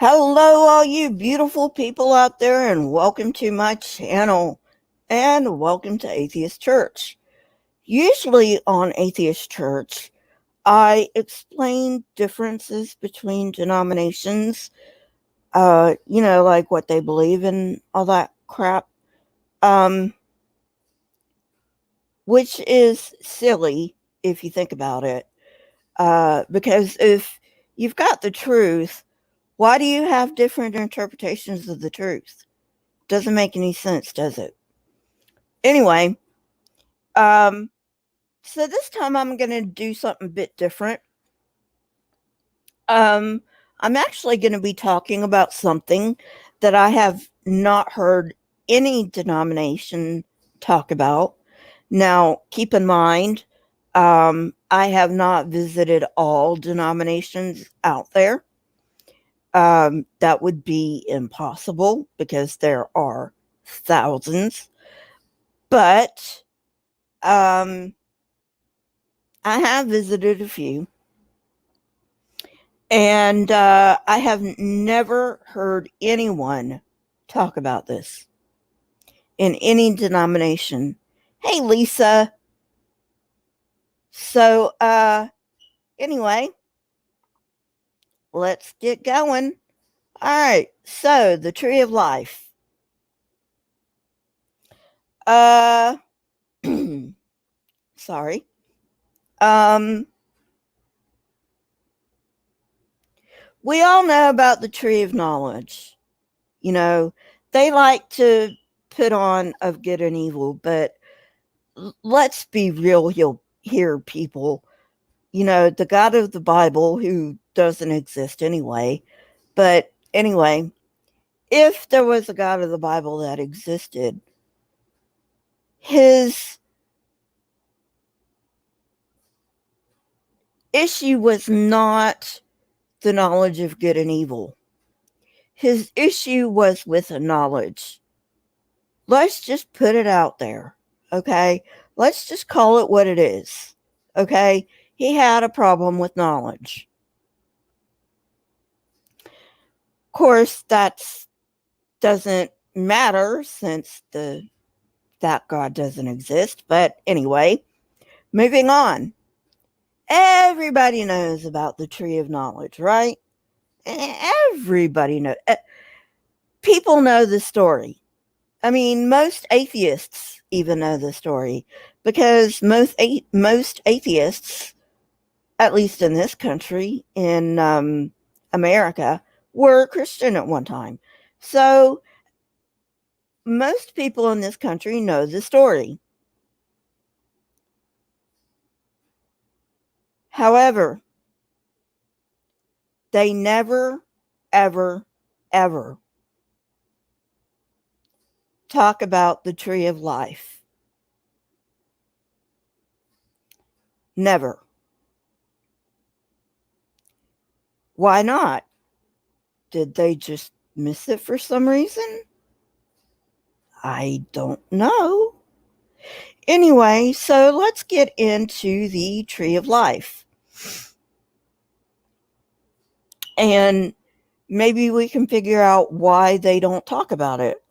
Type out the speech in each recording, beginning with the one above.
Hello, all you beautiful people out there, and welcome to my channel, and welcome to Atheist Church. Usually on Atheist Church, I explain differences between denominations, like what they believe and all that crap, which is silly if you think about it, because if you've got the truth, why do you have different interpretations of the truth? Doesn't make any sense, does it? Anyway, um, so this time I'm going to do something a bit different. Um, I'm actually going to be talking about something that I have not heard any denomination talk about. Now, keep in mind, I have not visited all denominations out there. That would be impossible because there are thousands. But I have visited a few, and I have never heard anyone talk about this in any denomination. Hey, Lisa. So, anyway, let's get going. All right. So, the tree of life. Uh, sorry. We all know about the tree of knowledge. You know, they like to put on of good and evil, but let's be real here, people. You know, the God of the Bible, who doesn't exist anyway, but anyway, if there was a God of the Bible that existed, his issue was not the knowledge of good and evil. His issue was with a knowledge. Let's just put it out there, okay? Let's just call it what it is, okay? He had a problem with knowledge. Of course, that doesn't matter since that God doesn't exist. But anyway, moving on. Everybody knows about the tree of knowledge, right? Everybody knows. People know the story. I mean, most atheists even know the story because most atheists, at least in this country, in America, were Christian at one time. So most people in this country know the story. However, they never, ever, ever talk about the tree of life. Never. Why not? Did they just miss it for some reason? I don't know. Anyway, so let's get into the tree of life. And maybe we can figure out why they don't talk about it.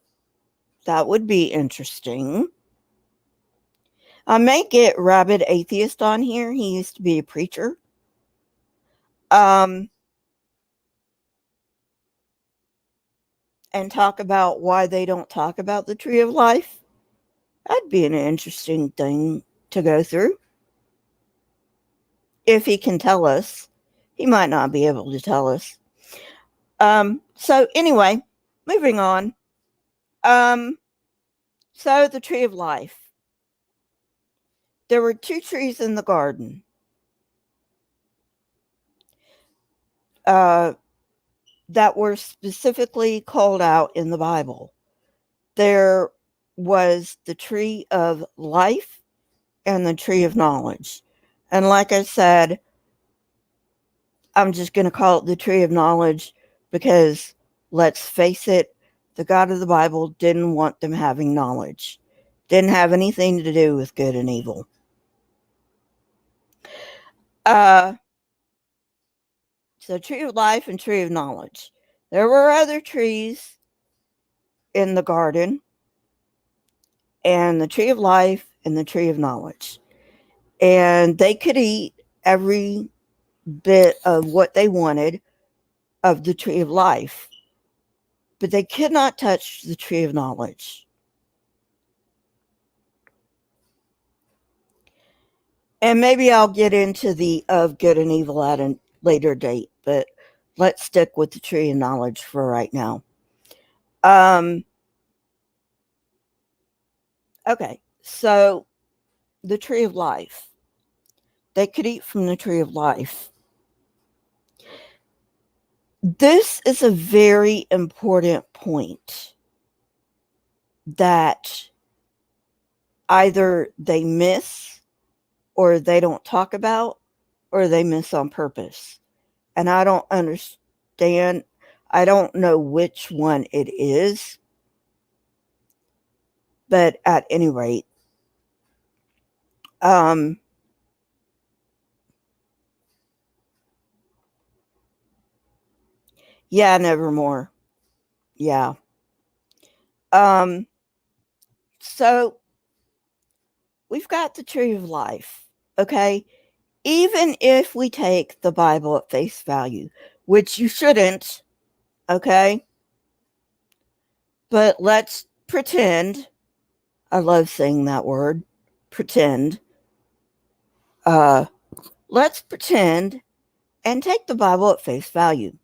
That would be interesting. I may get Rabid Atheist on here. He used to be a preacher. And talk about why they don't talk about the tree of life. That'd be an interesting thing to go through. If he can tell us. He might not be able to tell us. So anyway, moving on. So the tree of life. There were two trees in the garden. That were specifically called out in the Bible. There was the tree of life and the tree of knowledge. And like I said, I'm just going to call it the tree of knowledge because, let's face it, the God of the Bible didn't want them having knowledge. Didn't have anything to do with good and evil. So tree of life and tree of knowledge. There were other trees in the garden, and the tree of life and the tree of knowledge. And they could eat every bit of what they wanted of the tree of life, but they could not touch the tree of knowledge. And maybe I'll get into the of good and evil at a later date, but let's stick with the tree of knowledge for right now. Okay, so the tree of life. They could eat from the tree of life. This is a very important point that either they miss or they don't talk about or they miss on purpose. And I don't understand. I don't know which one it is. But at any rate, yeah, nevermore. Yeah. So we've got the tree of life, okay? Even if we take the Bible at face value, which you shouldn't, okay? But let's pretend. I love saying that word, pretend. Let's pretend and take the Bible at face value,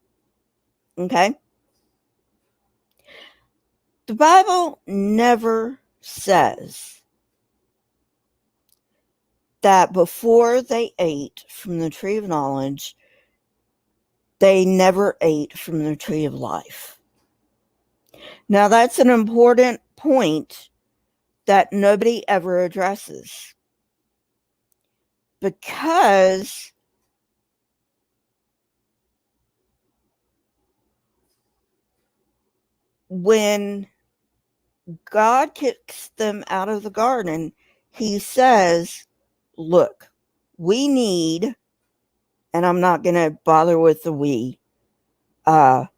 okay? The Bible never says that before they ate from the tree of knowledge, they never ate from the tree of life. Now, that's an important point that nobody ever addresses, because when God kicks them out of the garden, he says, look, we need, and I'm not going to bother with the we. I'll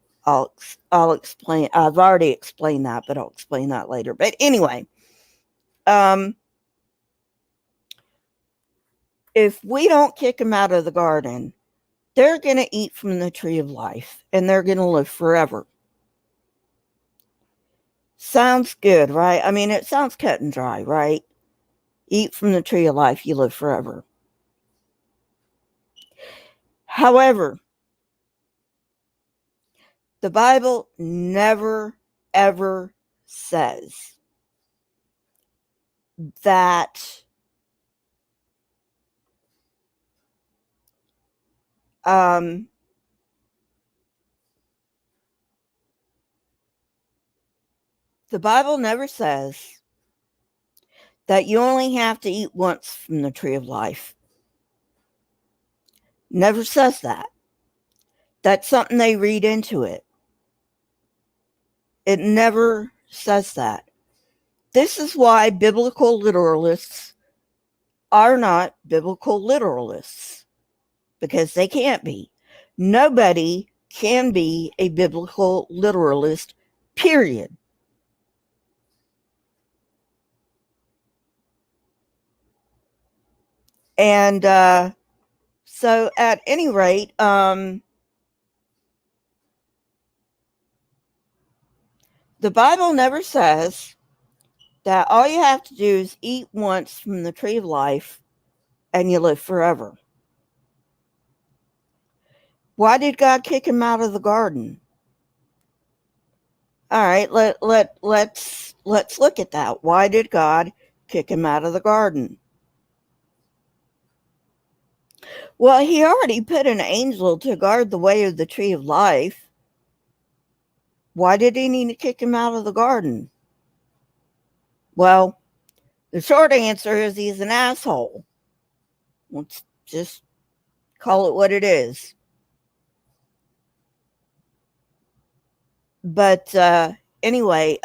explain. I've already explained that, but I'll explain that later. But anyway, if we don't kick them out of the garden, they're going to eat from the tree of life and they're going to live forever. Sounds good, right? I mean, it sounds cut and dry, right? Eat from the tree of life, you live forever. However, the Bible never, ever says that the Bible never says that you only have to eat once from the tree of life. Never says that. That's something they read into it. It never says that. This is why biblical literalists are not biblical literalists, because they can't be. Nobody can be a biblical literalist, period. And so at any rate, the Bible never says that all you have to do is eat once from the tree of life and you live forever. Why did God kick him out of the garden? All right, let's look at that. Why did God kick him out of the garden? Well, he already put an angel to guard the way of the tree of life. Why did he need to kick him out of the garden? Well, the short answer is he's an asshole. Let's just call it what it is. But anyway,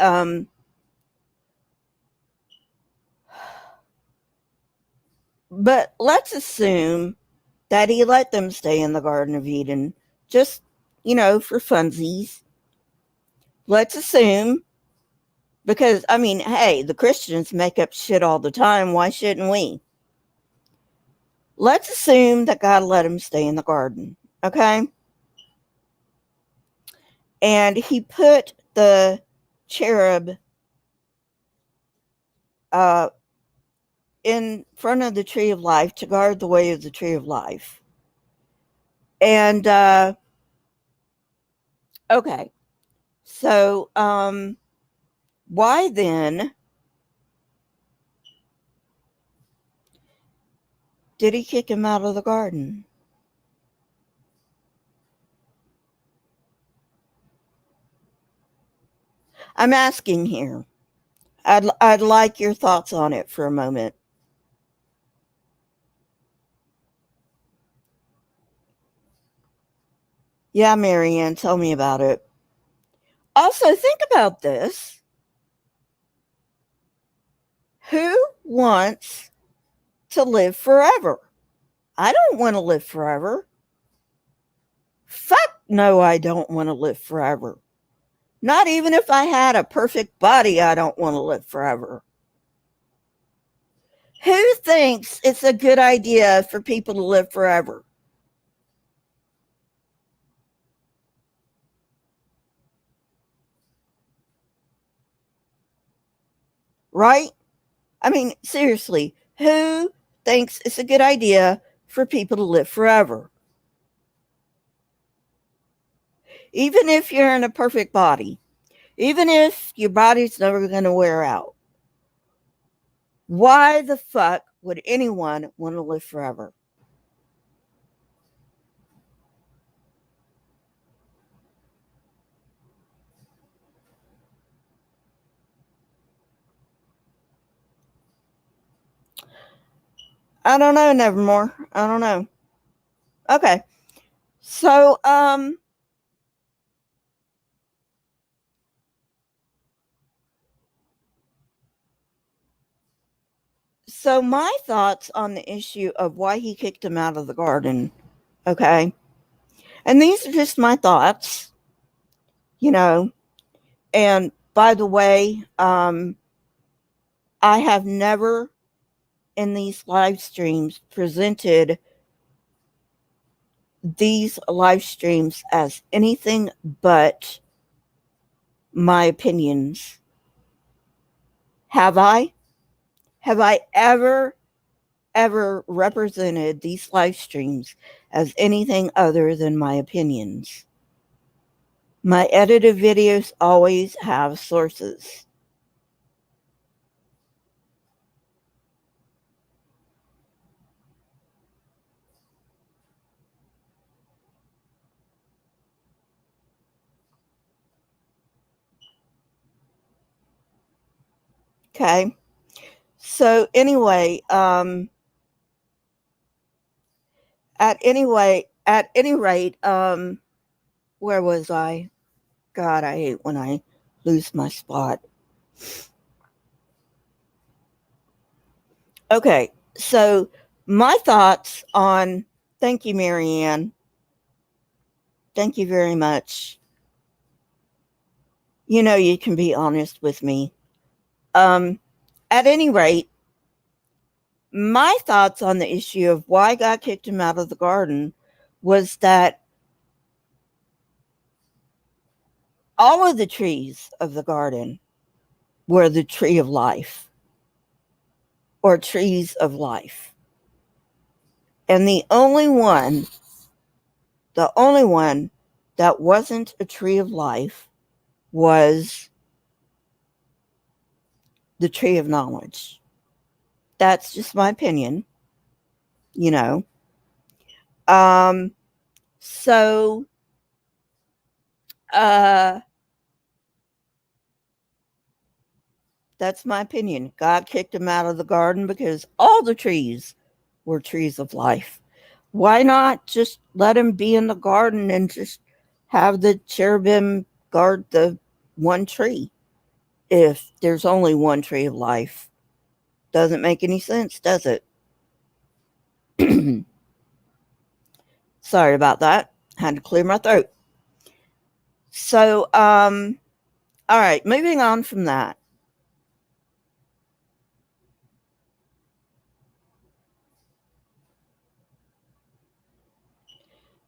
but let's assume that he let them stay in the Garden of Eden, just, for funsies. let's assume, because, I mean, hey, the Christians make up shit all the time. Why shouldn't we? Let's assume that God let him stay in the garden, okay? And he put the cherub in front of the tree of life to guard the way of the tree of life. And, okay. So, why then did he kick him out of the garden? I'm asking here. I'd like your thoughts on it for a moment. Yeah, Marianne, tell me about it. Also, think about this. Who wants to live forever? I don't want to live forever. Fuck no, I don't want to live forever. Not even if I had a perfect body, I don't want to live forever. Who thinks it's a good idea for people to live forever? Right? I mean, seriously, who thinks it's a good idea for people to live forever? Even if you're in a perfect body, even if your body's never going to wear out, why the fuck would anyone want to live forever? I don't know, Nevermore. I don't know. Okay. So, my thoughts on the issue of why he kicked him out of the garden, okay? And these are just my thoughts, you know. And by the way, I have never in these live streams presented these live streams as anything but my opinions. Have I? Have I ever represented these live streams as anything other than my opinions? My edited videos always have sources. Okay. So anyway, at any rate, where was I? God, I hate when I lose my spot. Okay, so my thoughts on, thank you, Marianne. Thank you very much. You know, you can be honest with me. At any rate, my thoughts on the issue of why God kicked him out of the garden was that all of the trees of the garden were the tree of life or trees of life. And the only one that wasn't a tree of life was the tree of knowledge. That's just my opinion, you know. Um, so, uh, that's my opinion. God kicked him out of the garden because all the trees were trees of life. Why not just let him be in the garden and just have the cherubim guard the one tree if there's only one tree of life? Doesn't make any sense, does it? Sorry about that. Had to clear my throat. So, All right, moving on from that.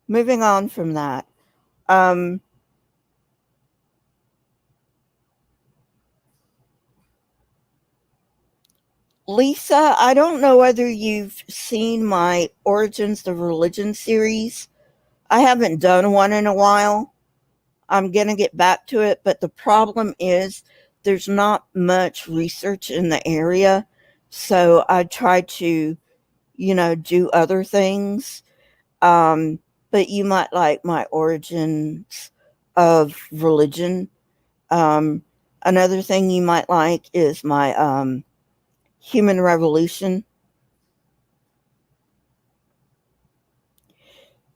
Moving on from that. Um, Lisa, I don't know whether you've seen my Origins of Religion series. I haven't done one in a while. I'm going to get back to it, but the problem is there's not much research in the area. So I try to, do other things. Um, but you might like my Origins of Religion. Um, Another thing you might like is my Human Revolution.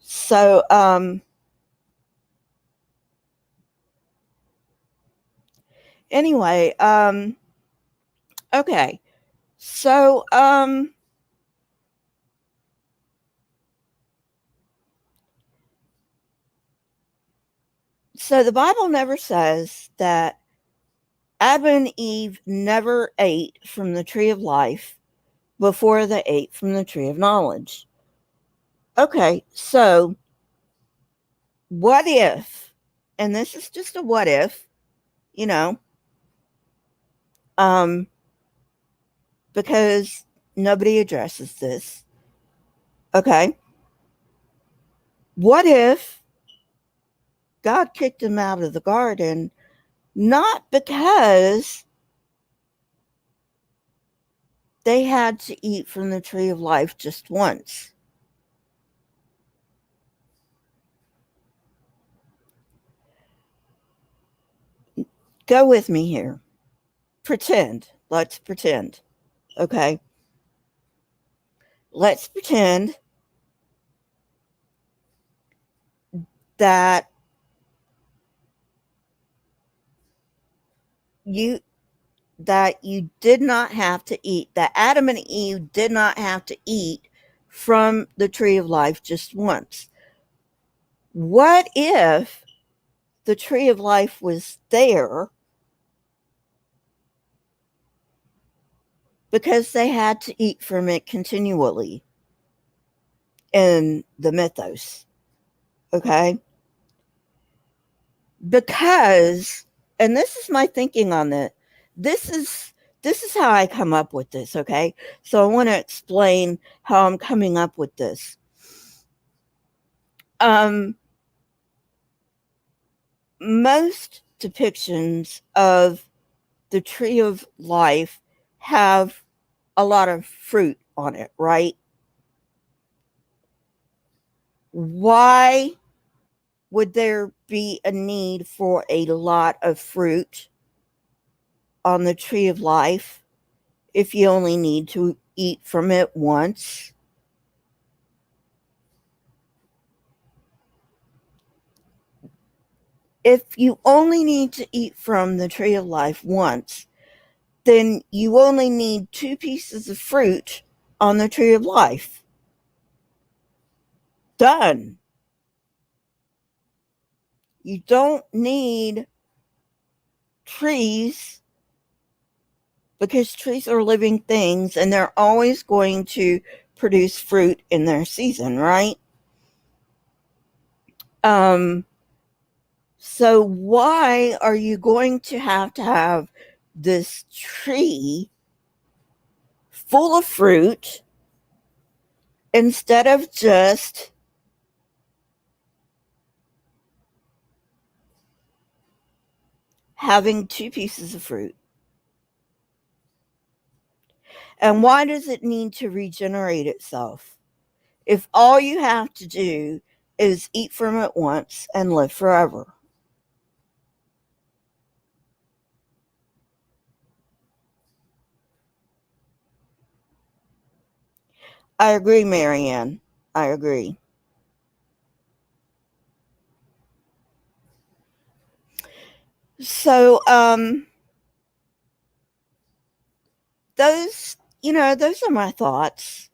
So, anyway, okay. So, so the Bible never says that Adam and Eve never ate from the tree of life before they ate from the tree of knowledge. Okay, so what if, and this is just a what if, you know, um, because nobody addresses this. Okay, what if God kicked them out of the garden not because they had to eat from the tree of life just once? Go with me here. Pretend. Let's pretend. Okay. Let's pretend that you you did not have to eat, that Adam and Eve did not have to eat from the tree of life just once. What if the tree of life was there because they had to eat from it continually in the mythos? Okay. Because, and this is my thinking on it, this is this is how I come up with this. Okay, so I want to explain how I'm coming up with this. um Most depictions of the tree of life have a lot of fruit on it, right? Why would there be a need for a lot of fruit on the tree of life if you only need to eat from it once? If you only need to eat from the tree of life once, then you only need two pieces of fruit on the tree of life. Done. You don't need trees because trees are living things and they're always going to produce fruit in their season, right? Um, so why are you going to have this tree full of fruit instead of just having two pieces of fruit? And why does it need to regenerate itself if all you have to do is eat from it once and live forever? I agree, Marianne. I agree. So, those are my thoughts.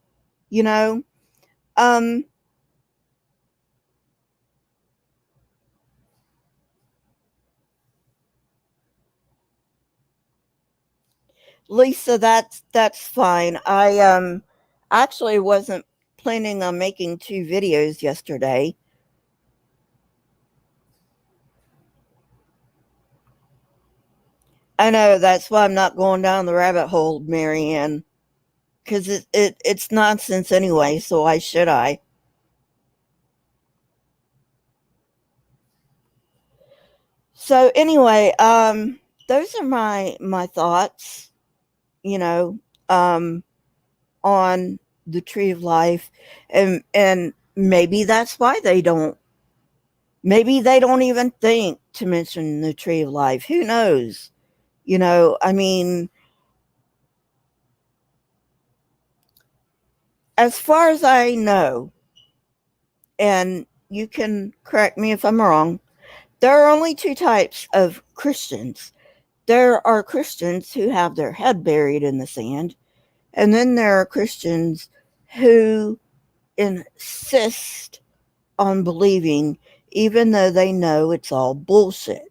You know, um, Lisa, that's fine. I actually wasn't planning on making 2 videos yesterday. I know, that's why I'm not going down the rabbit hole, Marianne, because it's nonsense anyway. So why should I? So anyway, those are my thoughts. You know, um, on the tree of life, and maybe that's why they don't. Maybe they don't even think to mention the tree of life. Who knows? I mean, as far as I know, and you can correct me if I'm wrong, there are only 2 types of Christians. There are Christians who have their head buried in the sand, and then there are Christians who insist on believing even though they know it's all bullshit.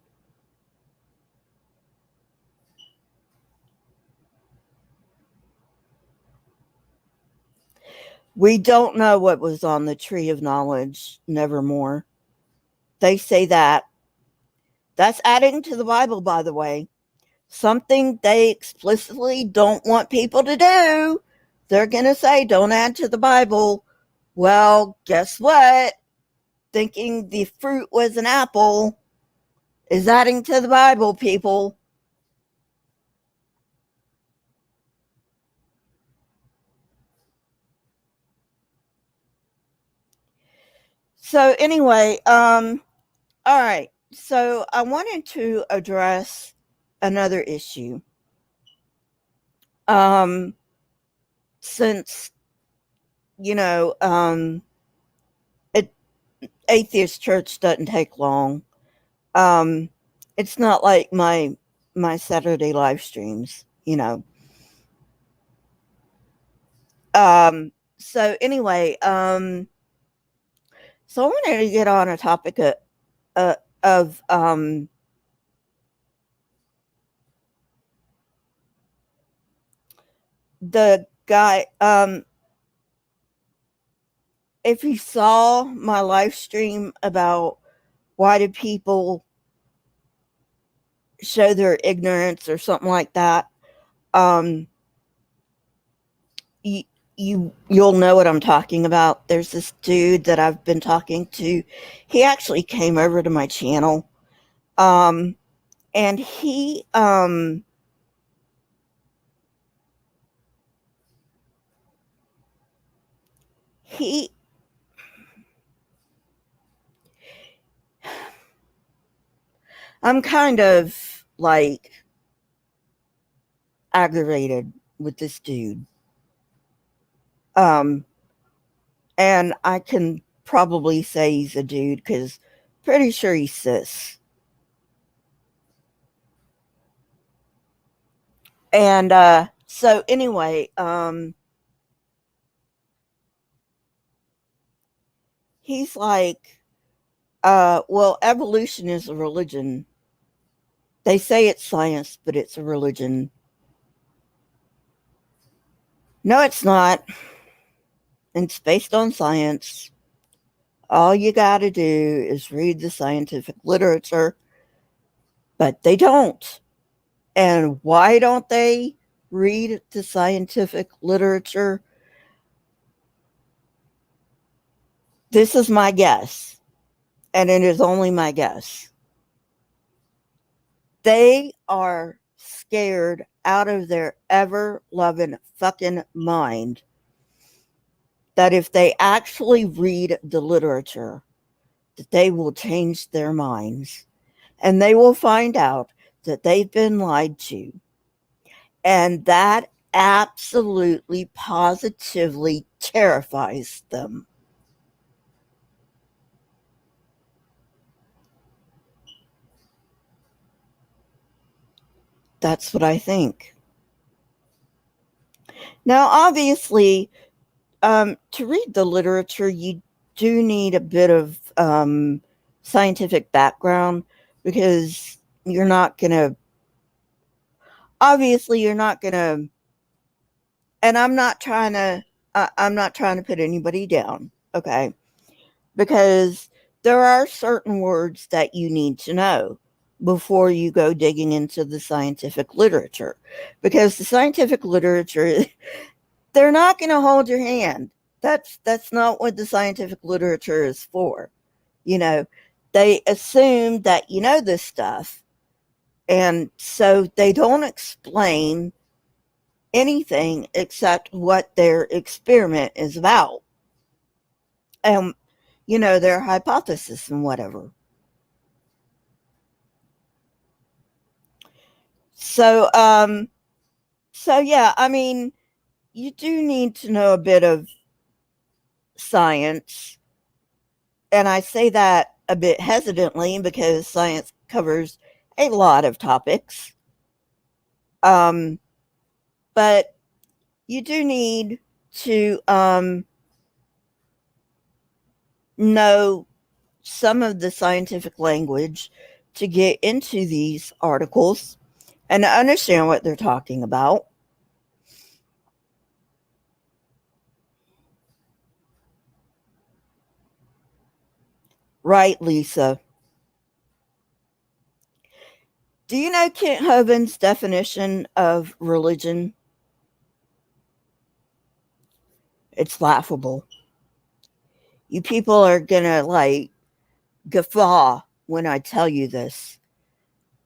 We don't know what was on the tree of knowledge, nevermore. They say that. That's adding to the Bible, by the way. Something they explicitly don't want people to do. They're going to say, don't add to the Bible. Well, guess what? Thinking the fruit was an apple is adding to the Bible, people. So, anyway, all right. So, I wanted to address another issue. Um, since, you know, it, Atheist Church doesn't take long. Um, it's not like my Saturday live streams. So anyway, so I wanted to get on a topic of the guy. If you saw my live stream about why do people show their ignorance or something like that, um, you, you'll know what I'm talking about. There's this dude that I've been talking to. He actually came over to my channel, um, and he I'm kind of like aggravated with this dude. Um, and I can probably say he's a dude because pretty sure he's cis. And so anyway, he's like, well, evolution is a religion. They say it's science, but it's a religion. No, it's not. It's based on science. All you got to do is read the scientific literature, but they don't. And why don't they read the scientific literature? This is my guess, and it is only my guess. They are scared out of their ever loving fucking mind that if they actually read the literature, that they will change their minds and they will find out that they've been lied to. And that absolutely positively terrifies them. That's what I think. Now, obviously, to read the literature, you do need a bit of scientific background because you're not going to. Obviously, you're not going to, and I'm not trying to put anybody down, okay? Because there are certain words that you need to know before you go digging into the scientific literature. Because the scientific literature, they're not going to hold your hand. That's not what the scientific literature is for. You know, they assume that you know this stuff, and so they don't explain anything except what their experiment is about. And their hypothesis and whatever. So yeah, I mean, you do need to know a bit of science, and I say that a bit hesitantly because science covers a lot of topics. Um, but you do need to know some of the scientific language to get into these articles and to understand what they're talking about. Right, Lisa? Do you know Kent Hovind's definition of religion? It's laughable. You people are gonna like guffaw when I tell you this.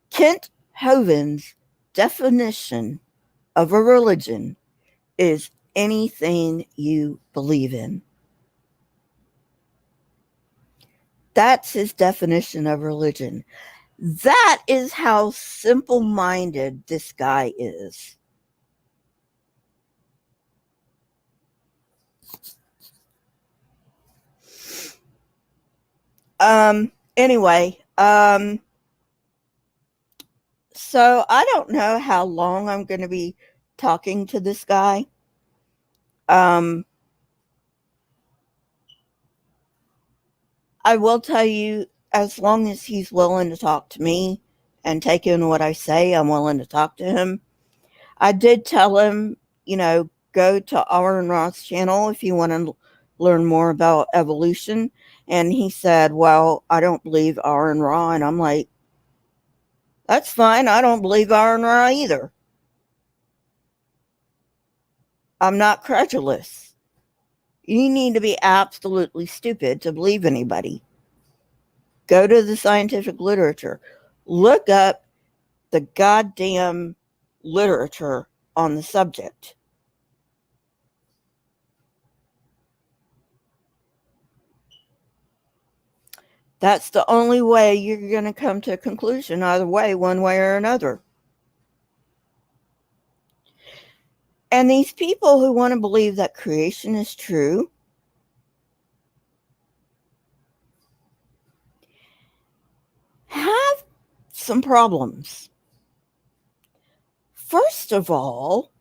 Kent Hovind's definition of a religion is anything you believe in. That's his definition of religion. That is how simple minded this guy is. Anyway, so I don't know how long I'm going to be talking to this guy. I will tell you, as long as he's willing to talk to me and take in what I say, I'm willing to talk to him. I did tell him, go to R and Ross channel if you want to learn more about evolution. And he said, well, I don't believe R and Ra. And I'm like, that's fine. I don't believe R and Ra either. I'm not credulous. You need to be absolutely stupid to believe anybody. Go to the scientific literature. Look up the goddamn literature on the subject. That's the only way you're going to come to a conclusion, either way, one way or another. And these people who want to believe that creation is true have some problems. First of all,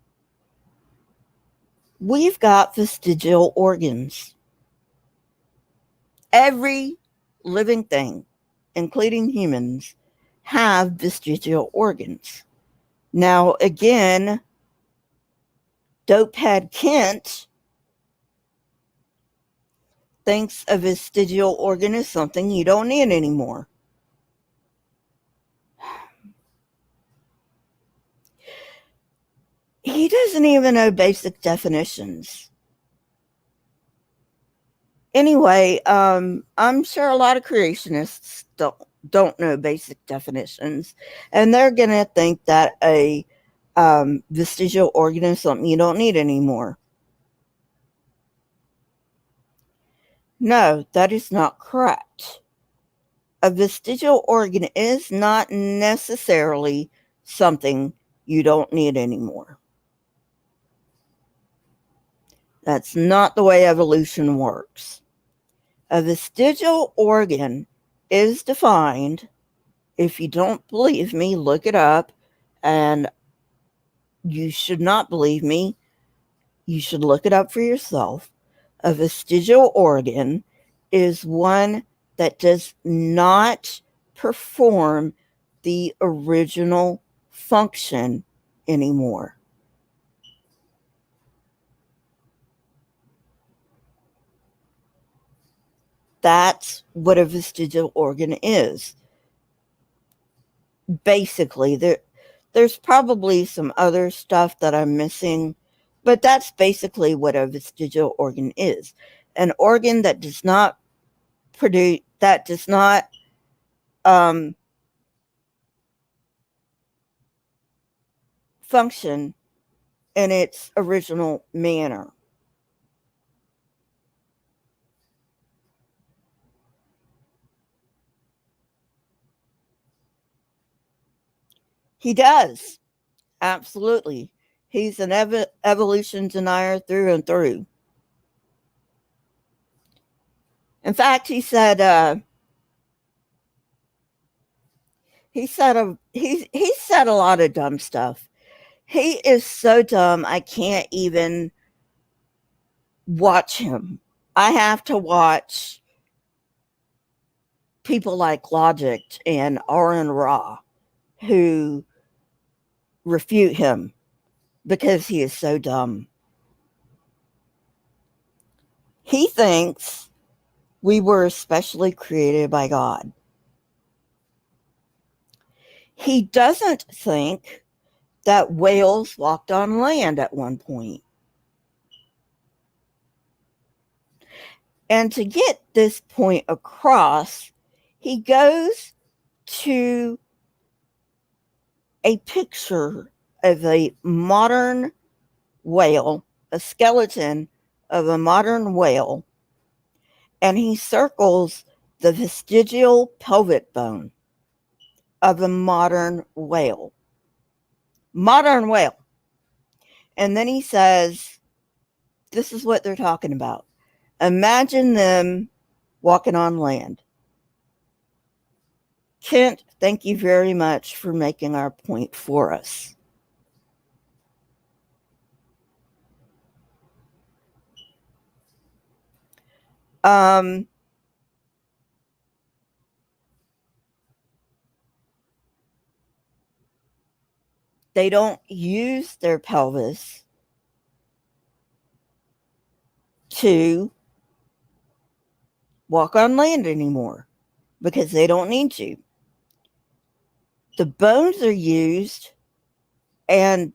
we've got vestigial organs. Every living thing, including humans, have vestigial organs. Now, again, Dopehead Kent thinks a vestigial organ is something you don't need anymore. He doesn't even know basic definitions. Anyway, I'm sure a lot of creationists don't know basic definitions, and they're gonna think that a vestigial organ is something you don't need anymore. No, that is not correct. A vestigial organ is not necessarily something you don't need anymore. That's not the way evolution works. A vestigial organ is defined. If you don't believe me, look it up. And you should not believe me. You should look it up for yourself. A vestigial organ is one that does not perform the original function anymore. That's what a vestigial organ is. Basically, there's probably some other stuff that I'm missing, but that's basically what a vestigial organ is. An organ that does not produce, that does not function in its original manner. He does. Absolutely. He's an evolution denier through and through. In fact, he said a lot of dumb stuff. He is so dumb I can't even watch him. I have to watch people like Logic and Aaron Ra who refute him because he is so dumb. He thinks we were especially created by God. He doesn't think that whales walked on land at one point. And to get this point across, he goes to a picture of a modern whale, a skeleton of a modern whale, and he circles the vestigial pelvic bone of a modern whale. Modern whale. And then he says, this is what they're talking about. Imagine them walking on land. Kent, thank you very much for making our point for us. They don't use their pelvis to walk on land anymore because they don't need to. The bones are used, and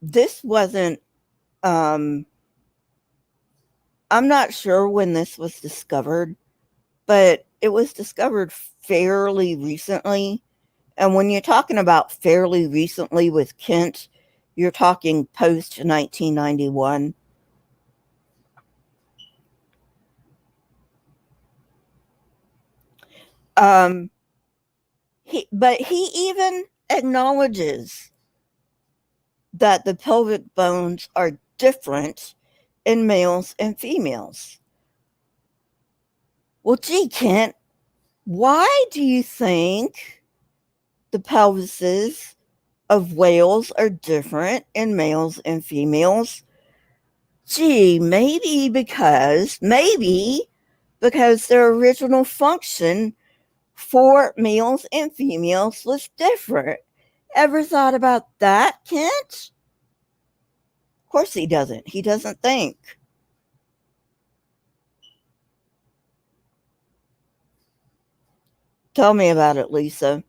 this wasn't, I'm not sure when this was discovered, but it was discovered fairly recently. And when you're talking about fairly recently with Kent, you're talking post 1991. But he even acknowledges that the pelvic bones are different in males and females. Well, gee, Kent, why do you think the pelvises of whales are different in males and females? Gee, maybe because their original function for males and females was different. Ever thought about that, Kent? Of course he doesn't. He doesn't think. Tell me about it, Lisa.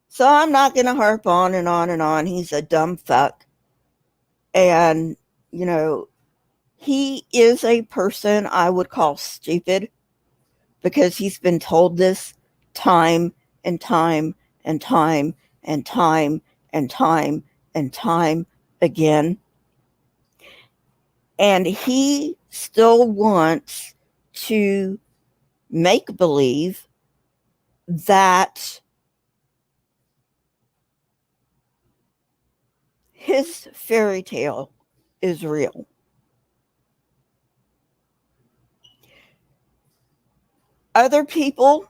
So I'm not going to harp on and on and on. He's a dumb fuck. And, you know, he is a person I would call stupid because he's been told this time and time and time and time and time and time again. And he still wants to make believe that his fairy tale is real. Other people,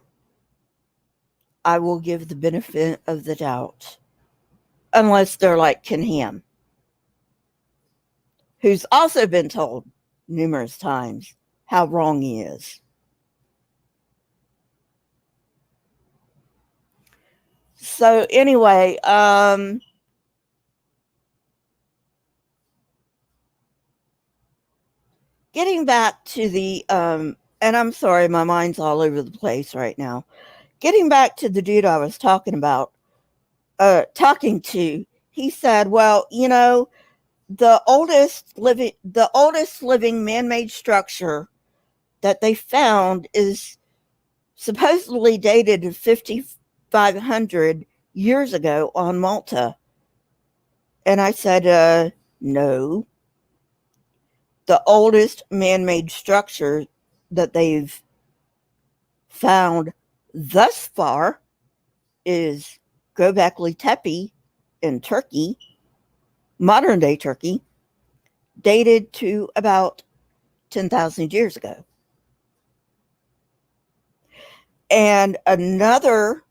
I will give the benefit of the doubt, unless they're like Ken Ham, who's also been told numerous times how wrong he is. So anyway, getting back to the, and I'm sorry, my mind's all over the place right now. Getting back to the dude I was talking to, he said, well, the oldest living man-made structure that they found is supposedly dated to 5,500 years ago on Malta. And I said, no. The oldest man-made structure that they've found thus far is Göbekli Tepe in Turkey, modern day Turkey, dated to about 10,000 years ago. And another,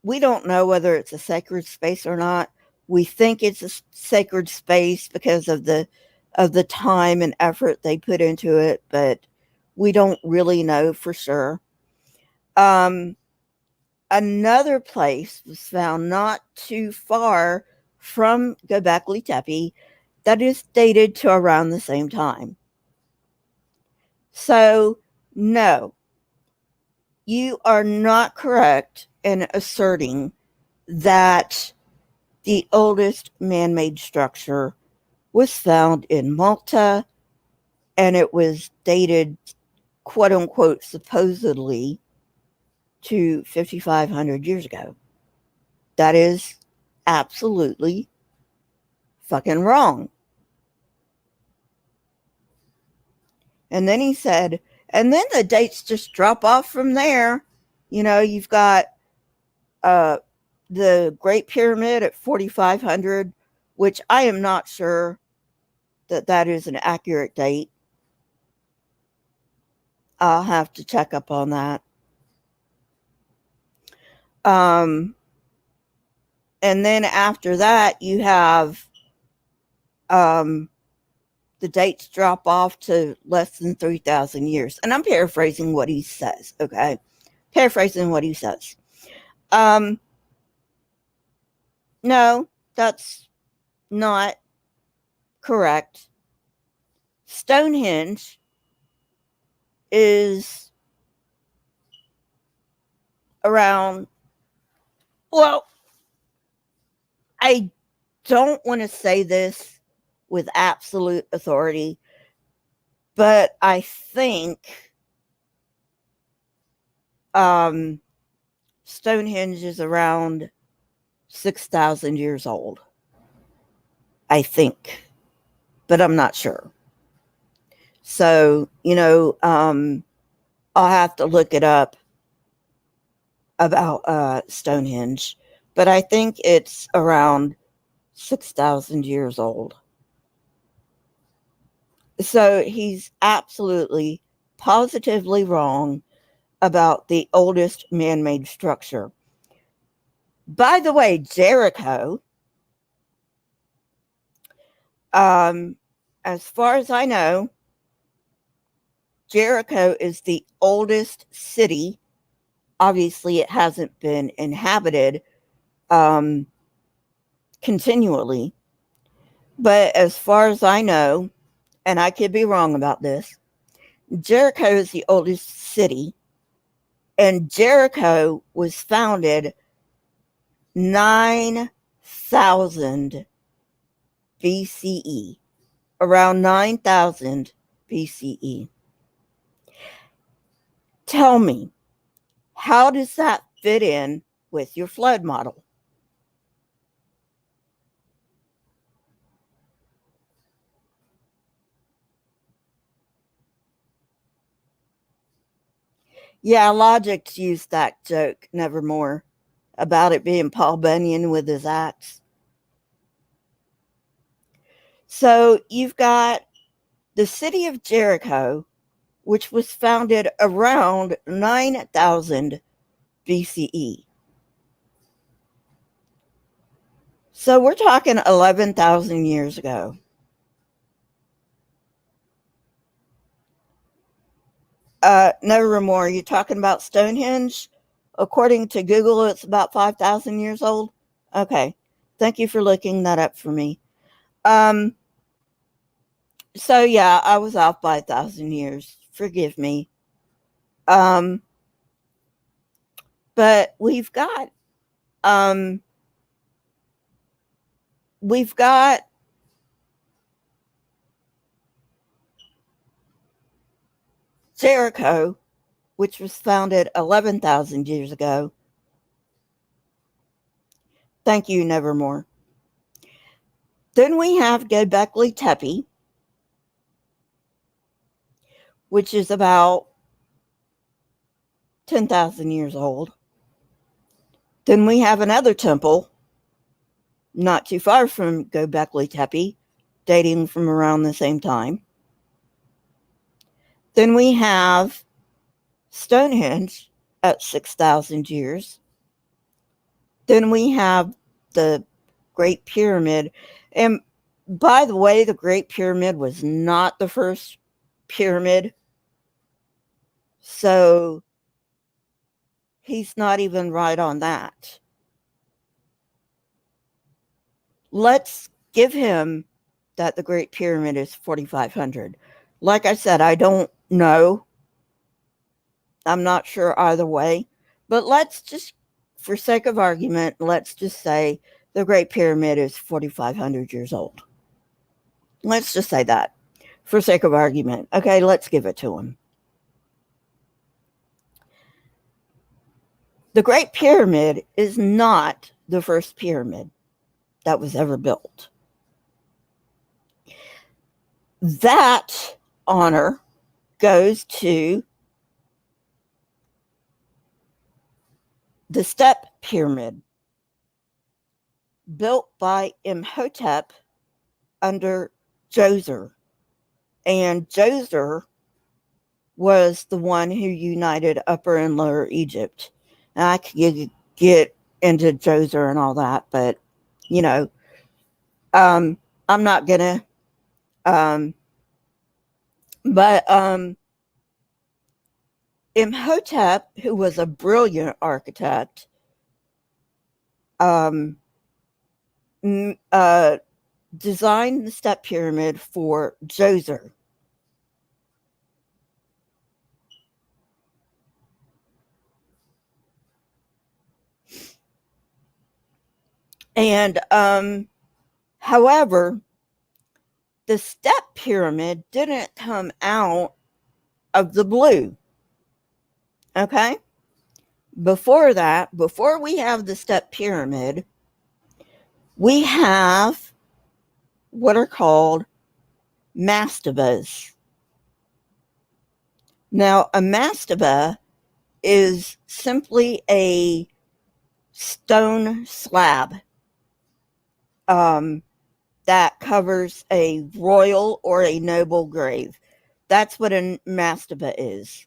we don't know whether it's a sacred space or not. We think it's a sacred space because of the time and effort they put into it, but we don't really know for sure. Another place was found not too far from Göbekli Tepe that is dated to around the same time. So, no, you are not correct in asserting that the oldest man-made structure was found in Malta, and it was dated, quote unquote, supposedly to 5,500 years ago. That is absolutely fucking wrong. And then he said, and then the dates just drop off from there. You've got the Great Pyramid at 4,500, which I am not sure that is an accurate date. I'll have to check up on that. And then after that, you have the dates drop off to less than 3,000 years. And I'm paraphrasing what he says, okay? Paraphrasing what he says. No, that's not correct. Stonehenge is around, well, I don't want to say this with absolute authority, but I think Stonehenge is around 6,000 years old. I think, but I'm not sure. So, I'll have to look it up about Stonehenge, but I think it's around 6,000 years old. So he's absolutely, positively wrong about the oldest man-made structure. By the way, Jericho, as far as I know, Jericho is the oldest city. Obviously, it hasn't been inhabited continually. But as far as I know, and I could be wrong about this, Jericho is the oldest city. And Jericho was founded 9,000 BCE. Around 9,000 BCE. Tell me, how does that fit in with your flood model? Yeah, Logic's used that joke, Nevermore, about it being Paul Bunyan with his axe. So you've got the city of Jericho, which was founded around 9,000 BCE. So we're talking 11,000 years ago. Nevermore, you're talking about Stonehenge? According to Google, it's about 5,000 years old. Okay. Thank you for looking that up for me. So yeah, I was off by 1,000 years. Forgive me. Um, but um, we've got Jericho, which was founded 11,000 years ago. Thank you, Nevermore. Then we have Göbekli Tepe, which is about 10,000 years old. Then we have another temple not too far from Göbekli Tepe, dating from around the same time. Then we have Stonehenge at 6,000 years. Then we have the Great Pyramid. And by the way, the Great Pyramid was not the first pyramid. So he's not even right on that. Let's give him that the Great Pyramid is 4,500. Like I said, I don't know. I'm not sure either way. But let's just, for sake of argument, let's just say the Great Pyramid is 4,500 years old. Let's just say that for sake of argument. Okay, let's give it to him. The Great Pyramid is not the first pyramid that was ever built. That honor goes to the Step Pyramid, built by Imhotep under Djoser. And Djoser was the one who united Upper and Lower Egypt. And I could get into Djoser and all that, but, you know, I'm not going to. But Imhotep, who was a brilliant architect, designed the Step Pyramid for Djoser. And however, the Step Pyramid didn't come out of the blue. Okay? Before that, before we have the Step Pyramid, we have what are called mastabas. Now, a mastaba is simply a stone slab that covers a royal or a noble grave. That's what a mastaba is.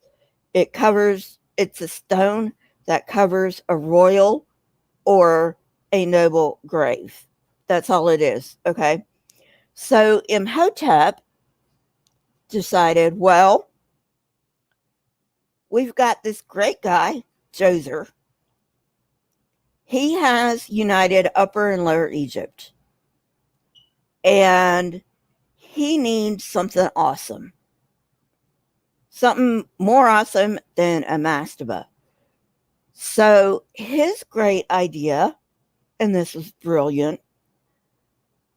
It's a stone that covers a royal or a noble grave. That's all it is, okay? So Imhotep decided, well, we've got this great guy, Djoser. He has united Upper and Lower Egypt. And he needs something awesome. Something more awesome than a mastaba. So his great idea, and this was brilliant,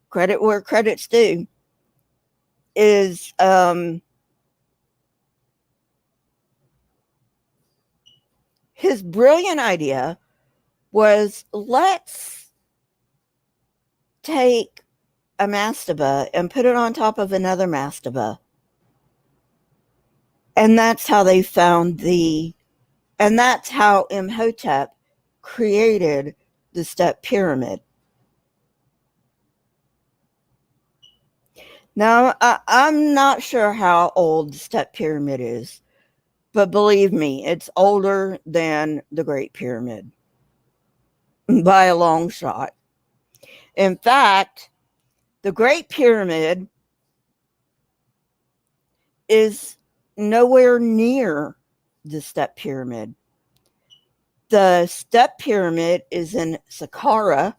credit where credit's due, is his brilliant idea was, let's take a mastaba and put it on top of another mastaba. And that's how and that's how Imhotep created the Step Pyramid. Now, I'm not sure how old the Step Pyramid is, but believe me, it's older than the Great Pyramid by a long shot. In fact, the Great Pyramid is nowhere near the Step Pyramid. The Step Pyramid is in Saqqara,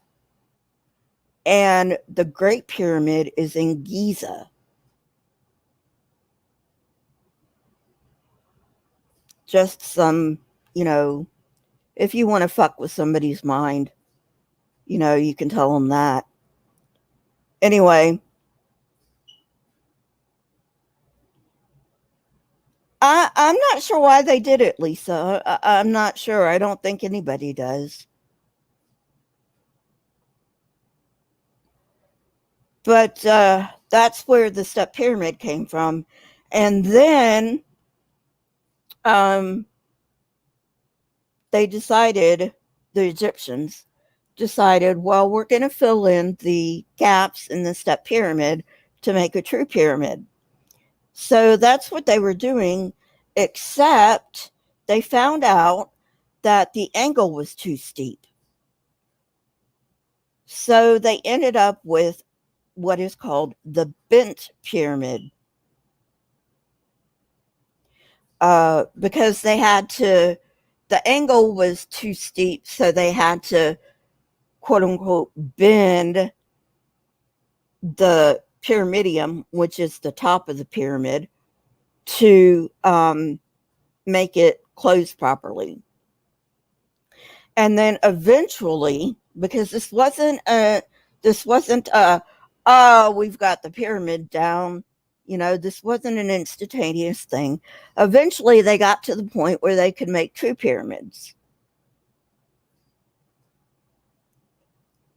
and the Great Pyramid is in Giza. just some, if you want to fuck with somebody's mind, you can tell them that. Anyway, I'm not sure why they did it, Lisa. I'm not sure. I don't think anybody does. But that's where the step pyramid came from. And then they decided, the Egyptians decided, well, we're going to fill in the gaps in the step pyramid to make a true pyramid. So that's what they were doing, except they found out that the angle was too steep. So they ended up with what is called the bent pyramid. Because they had to, the angle was too steep, so they had to, quote unquote, bend the pyramidium, which is the top of the pyramid, to make it close properly. And then eventually, because this wasn't we've got the pyramid down, this wasn't an instantaneous thing. Eventually they got to the point where they could make true pyramids.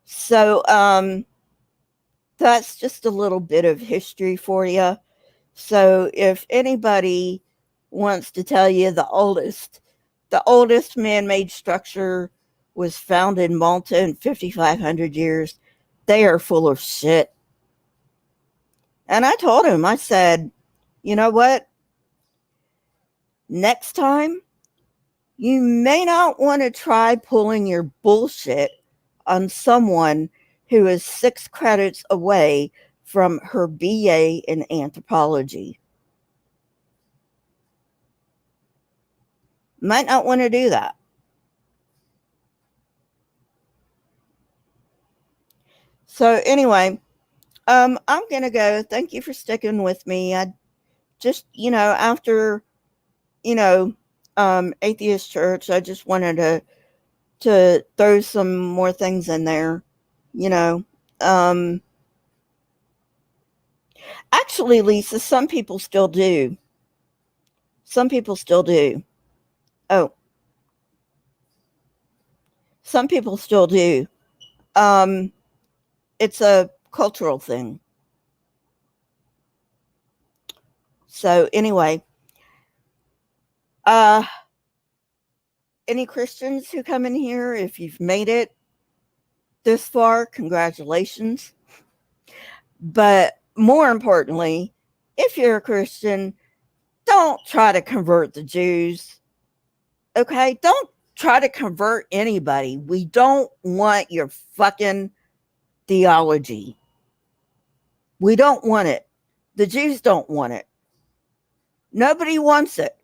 So that's just a little bit of history for you. So if anybody wants to tell you the oldest man-made structure was found in Malta in 5,500 years, they are full of shit. And I told him, I said, you know what? Next time, you may not want to try pulling your bullshit on someone who is 6 credits away from her BA in anthropology. Might not want to do that. So anyway, I'm going to go. Thank you for sticking with me. I just, after, Atheist Church, I just wanted to throw some more things in there, Actually, Lisa, some people still do. Some people still do. Oh, some people still do. It's a cultural thing. So anyway, any Christians who come in here, if you've made it this far, congratulations. But more importantly, if you're a Christian, don't try to convert the Jews. Okay? Don't try to convert anybody. We don't want your fucking theology. We don't want it. The Jews don't want it. Nobody wants it.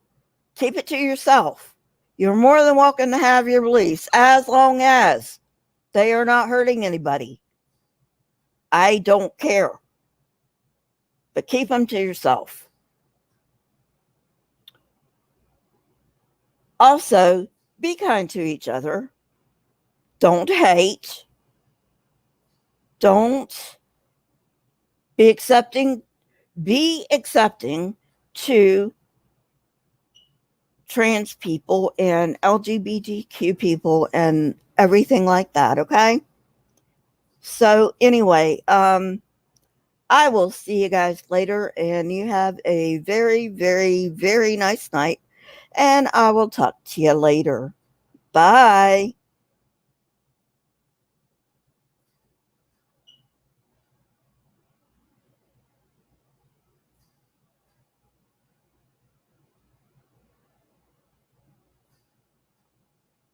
Keep it to yourself. You're more than welcome to have your beliefs as long as they are not hurting anybody. I don't care. But keep them to yourself. Also, be kind to each other. Don't hate. Don't be accepting. Be accepting to trans people and LGBTQ people and everything like that, okay? So anyway, I will see you guys later, and you have a very, very, very nice night, and I will talk to you later. Bye.